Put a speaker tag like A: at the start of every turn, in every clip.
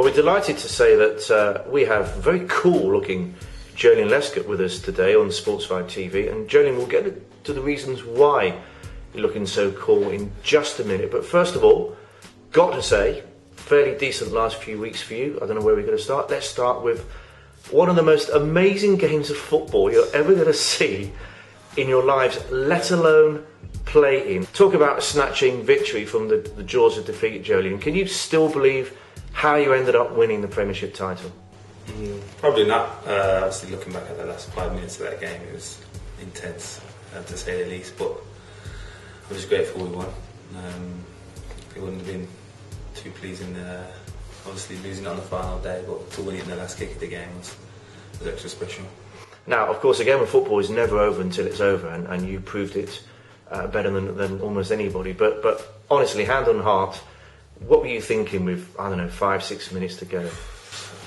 A: we're delighted to say that we have very cool-looking Joleon Lescott with us today on SportsvibeTV, and Joleon, we'll get to the reasons why you're looking so cool in just a minute. But first of all, got to say, fairly decent last few weeks for you. I don't know where we're going to start. Let's start with one of the most amazing games of football you're ever going to see in your lives, let alone play in. Talk about a snatching victory from the jaws of defeat, Joleon. Can you still believe how you ended up winning the Premiership title?
B: Probably not. Obviously, looking back at the last 5 minutes of that game, it was intense, to say the least. But I was grateful we won. It wouldn't have been too pleasing, obviously losing it on the final day, but to win it in the last kick of the game was extra special.
A: Now, of course, a game of football is never over until it's over, and you proved it better than almost anybody. But honestly, hand on heart, what were you thinking with, I don't know, 5-6 minutes to go?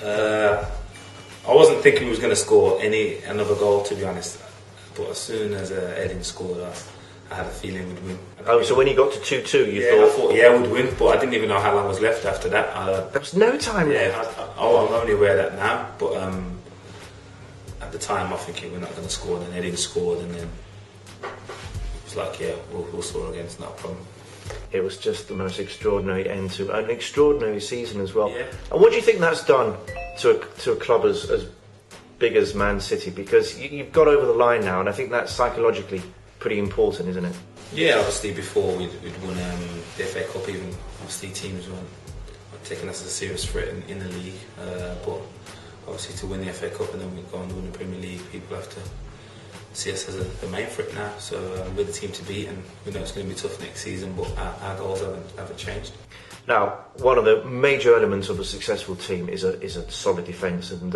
B: I wasn't thinking we was going to score another goal, to be honest. But as soon as Edin scored, I had a feeling we'd win.
A: So when you got to 2-2, you
B: I thought, we'd win, but I didn't even know how long was left after that.
A: There was no time left.
B: I'm only aware of that now, but at the time I think we're not going to score, and then Edin scored, and then it was like, we'll score again, it's not a problem.
A: It was just the most extraordinary end to an extraordinary season as well.
B: Yeah.
A: And what do you think that's done to a club as big as Man City? Because you've got over the line now, and I think that's psychologically pretty important, isn't it?
B: Yeah, obviously before we'd won the FA Cup, even obviously teams weren't taking us as a serious threat in the league. But obviously to win the FA Cup and then we go on to win the Premier League, people have to see us as the main threat now. So we're the team to beat, and we know it's going to be tough next season, but our goals haven't changed.
A: Now, one of the major elements of a successful team is a solid defence, and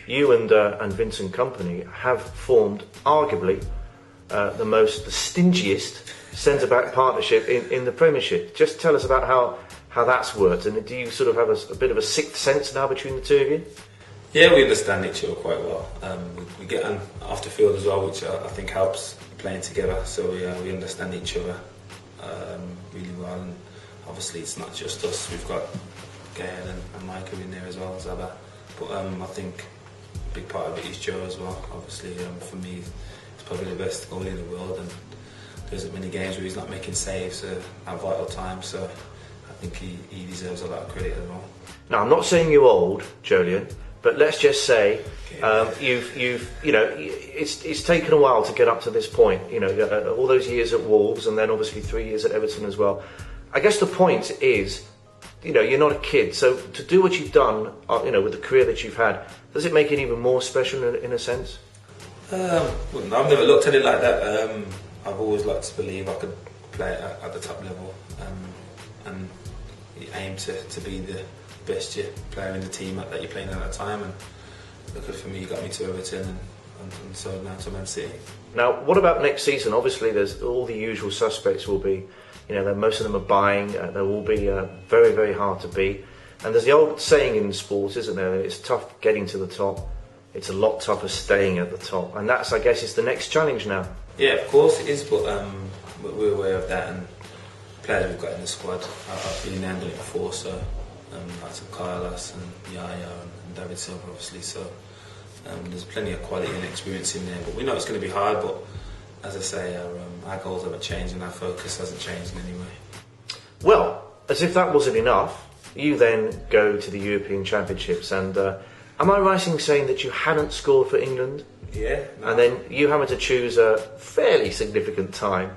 A: you and Vincent Kompany have formed arguably the stingiest centre-back partnership in the Premiership. Just tell us about how that's worked, and do you sort of have a bit of a sixth sense now between the two of you?
B: Yeah, we understand each other quite well. We get on off the field as well, which I think helps playing together. So we understand each other really well, and obviously it's not just us. We've got Gail and Micah in there as well as Abba. But I think a big part of it is Joe as well. Obviously, for me, he's probably the best goalie in the world, and there isn't many games where he's not making saves at vital times. So I think he deserves a lot of credit as well.
A: Now, I'm not saying you're old, Joleon, but let's just say it's taken a while to get up to this point. All those years at Wolves, and then obviously 3 years at Everton as well. I guess the point is, you're not a kid, so to do what you've done, with the career that you've had, does it make it even more special in a sense?
B: Well, no, I've never looked at it like that. I've always liked to believe I could play at the top level, and aim to be the best player in the team that you're playing at that time. And look, for me, you got me to Everton, and so now to Man City. Now,
A: what about next season? Obviously, there's all the usual suspects will be, most of them are buying. They will be very, very hard to beat. And there's the old saying in sports, isn't there? That it's tough getting to the top. It's a lot tougher staying at the top, and that's, I guess, is the next challenge now.
B: Yeah, of course it is, but we're aware of that, and players we've got in the squad, I've been handling it before, so lots of Carlos and Yaya and David Silva, obviously. So there's plenty of quality and experience in there, but we know it's going to be hard. But as I say, our goals haven't changed and our focus hasn't changed in any way.
A: Well, as if that wasn't enough, you then go to the European Championships, and am I right in saying that you hadn't scored for England?
B: Yeah. No.
A: And then you having to choose a fairly significant time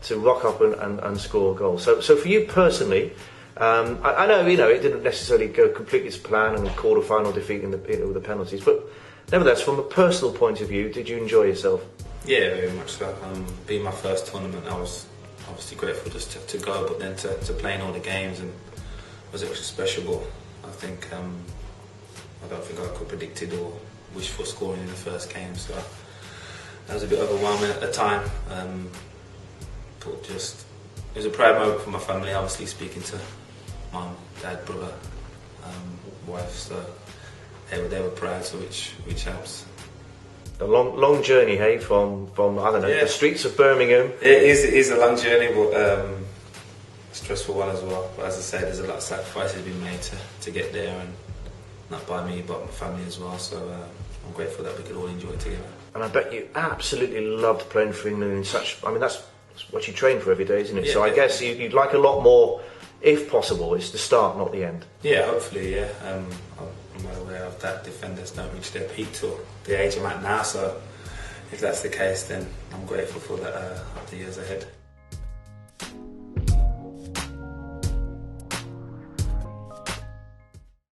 A: to rock up and score a goal. So for you personally, I know it didn't necessarily go completely to plan, and a quarter-final defeat with the penalties, but nevertheless, from a personal point of view, did you enjoy yourself?
B: Yeah, very much so. Being my first tournament, I was obviously grateful just to go, but then to play in all the games and was extra special. But I think I don't think I could predicted or wish for scoring in the first game, so that was a bit overwhelming at the time. But just it was a proud moment for my family. Obviously, speaking to mum, dad, brother, wife, so they were proud, so which helps.
A: A long journey, hey, from I don't know, the streets of Birmingham.
B: It is a long journey, but a stressful one as well. But as I said, there's a lot of sacrifices being made to get there, and not by me but my family as well. So I'm grateful that we could all enjoy it together.
A: And I bet you absolutely loved playing for England in such. I mean, that's what you train for every day, isn't it?
B: Yeah,
A: so I
B: yeah.
A: guess you'd like a lot more, if possible. It's the start, not the end.
B: Yeah, hopefully, yeah. I'm well aware of that. Defenders don't reach their peak till the age I'm at now. So if that's the case, then I'm grateful for that, the years ahead.